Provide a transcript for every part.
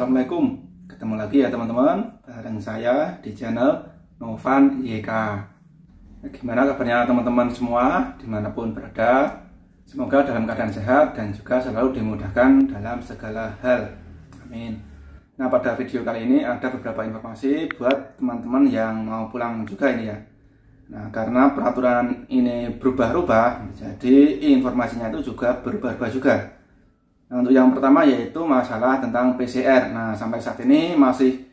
Assalamualaikum. Ketemu lagi ya teman-teman, bareng saya di channel Novan YK. Gimana kabarnya teman-teman semua dimanapun berada? Semoga dalam keadaan sehat dan juga selalu dimudahkan dalam segala hal. Amin. Nah, pada video kali ini ada beberapa informasi buat teman-teman yang mau pulang juga ini ya. Nah, karena peraturan ini berubah-ubah, jadi informasinya itu juga berubah-ubah juga. Nah, untuk yang pertama yaitu masalah tentang PCR. Nah, sampai saat ini masih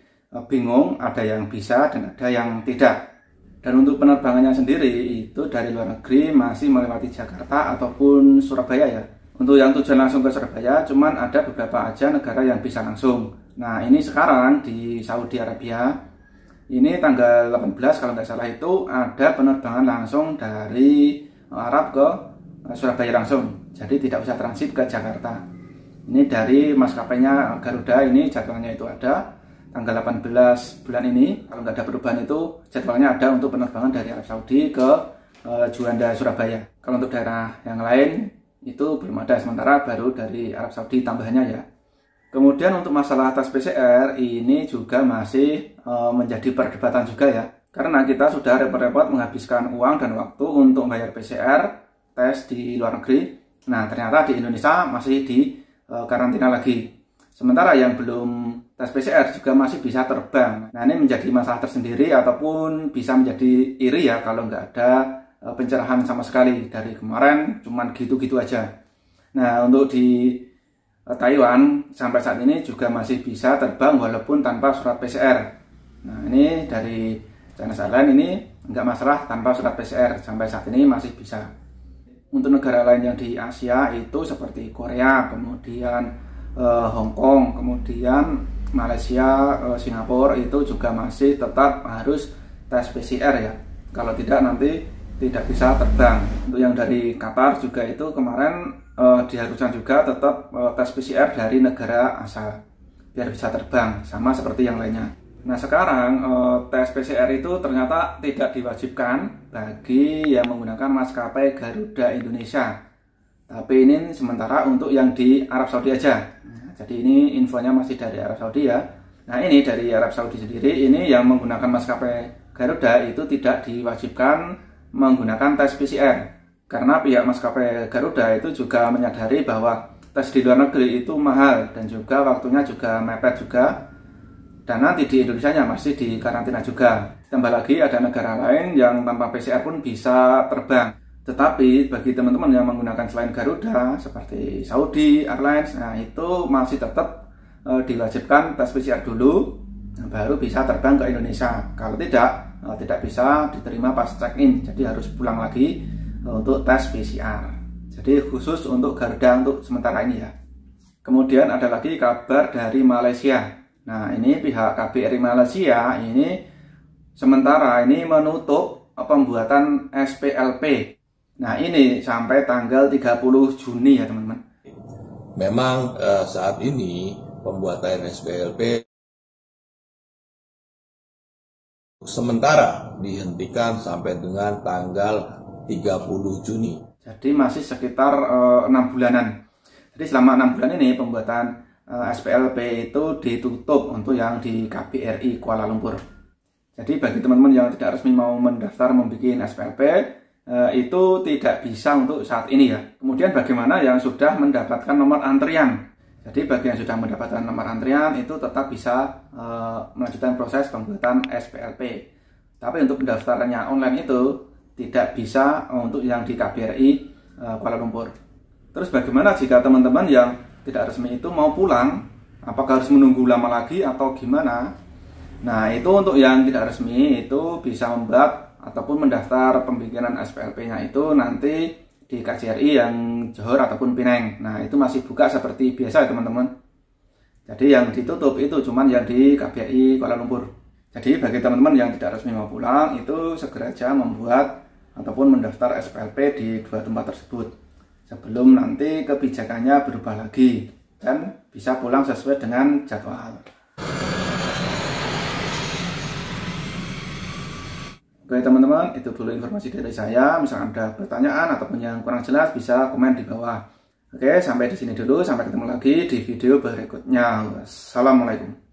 bingung, ada yang bisa dan ada yang tidak. Dan untuk penerbangannya sendiri itu dari luar negeri masih melewati Jakarta ataupun Surabaya ya. Untuk yang tujuan langsung ke Surabaya, cuman ada beberapa aja negara yang bisa langsung. Nah, ini sekarang di Saudi Arabia, ini tanggal 18 kalau nggak salah itu ada penerbangan langsung dari Arab ke Surabaya langsung. Jadi tidak usah transit ke Jakarta. Ini dari maskapainya Garuda, ini jadwalnya itu ada tanggal 18 bulan ini. Kalau nggak ada perubahan itu jadwalnya ada untuk penerbangan dari Arab Saudi ke Juanda Surabaya. Kalau untuk daerah yang lain itu belum ada, sementara baru dari Arab Saudi tambahannya ya. Kemudian untuk masalah tes PCR ini juga masih menjadi perdebatan juga ya. Karena kita sudah repot-repot menghabiskan uang dan waktu untuk bayar PCR tes di luar negeri. Nah, ternyata di Indonesia masih di karantina lagi. Sementara yang belum tes PCR juga masih bisa terbang. Nah, ini menjadi masalah tersendiri ataupun bisa menjadi iri ya kalau nggak ada pencerahan sama sekali. Dari kemarin cuman gitu-gitu aja. Nah, untuk di Taiwan sampai saat ini juga masih bisa terbang walaupun tanpa surat PCR. Nah, ini dari Chinese Airlines ini nggak masalah tanpa surat PCR. Sampai saat ini masih bisa. Untuk negara lain yang di Asia itu seperti Korea, kemudian Hong Kong, kemudian Malaysia, Singapura itu juga masih tetap harus tes PCR ya. Kalau tidak nanti tidak bisa terbang. Untuk yang dari Qatar juga itu kemarin diharuskan juga tetap tes PCR dari negara asal biar bisa terbang sama seperti yang lainnya. Nah, sekarang tes PCR itu ternyata tidak diwajibkan bagi yang menggunakan maskapai Garuda Indonesia. Tapi ini sementara untuk yang di Arab Saudi aja. Nah, jadi ini infonya masih dari Arab Saudi ya. Nah, ini dari Arab Saudi sendiri, ini yang menggunakan maskapai Garuda itu tidak diwajibkan menggunakan tes PCR. Karena pihak maskapai Garuda itu juga menyadari bahwa tes di luar negeri itu mahal dan juga waktunya juga mepet juga. Dan nanti di Indonesia masih di karantina juga. Tambah lagi ada negara lain yang tanpa PCR pun bisa terbang. Tetapi bagi teman-teman yang menggunakan selain Garuda seperti Saudi Airlines, nah itu masih tetap diwajibkan tes PCR dulu, nah, baru bisa terbang ke Indonesia. Kalau tidak bisa diterima pas check-in. Jadi harus pulang lagi untuk tes PCR. Jadi khusus untuk Garuda untuk sementara ini ya. Kemudian ada lagi kabar dari Malaysia. Nah, ini pihak KBRI Malaysia ini sementara ini menutup pembuatan SPLP. Nah, ini sampai tanggal 30 Juni ya teman-teman. Memang saat ini pembuatan SPLP sementara dihentikan sampai dengan tanggal 30 Juni. Jadi masih sekitar 6 bulanan. Jadi selama 6 bulan ini pembuatan SPLP itu ditutup untuk yang di KBRI Kuala Lumpur. Jadi bagi teman-teman yang tidak resmi mau mendaftar membuat SPLP itu tidak bisa untuk saat ini ya. Kemudian bagaimana yang sudah mendapatkan nomor antrian? Jadi bagi yang sudah mendapatkan nomor antrian itu tetap bisa melanjutkan proses pembuatan SPLP. Tapi untuk pendaftarannya online itu tidak bisa untuk yang di KBRI Kuala Lumpur. Terus bagaimana jika teman-teman yang tidak resmi itu mau pulang, apakah harus menunggu lama lagi atau gimana? Nah, itu untuk yang tidak resmi itu bisa membuat ataupun mendaftar pembikinan SPLP-nya itu nanti di KJRI yang Johor ataupun Pineng. Nah, itu masih buka seperti biasa ya teman-teman. Jadi yang ditutup itu cuman yang di KBRI Kuala Lumpur. Jadi bagi teman-teman yang tidak resmi mau pulang itu segera aja membuat ataupun mendaftar SPLP di dua tempat tersebut sebelum nanti kebijakannya berubah lagi dan bisa pulang sesuai dengan jadwal. Oke teman-teman, itu dulu informasi dari saya. Misalkan ada pertanyaan ataupun yang kurang jelas bisa komen di bawah. Oke, sampai di sini dulu. Sampai ketemu lagi di video berikutnya. Assalamualaikum.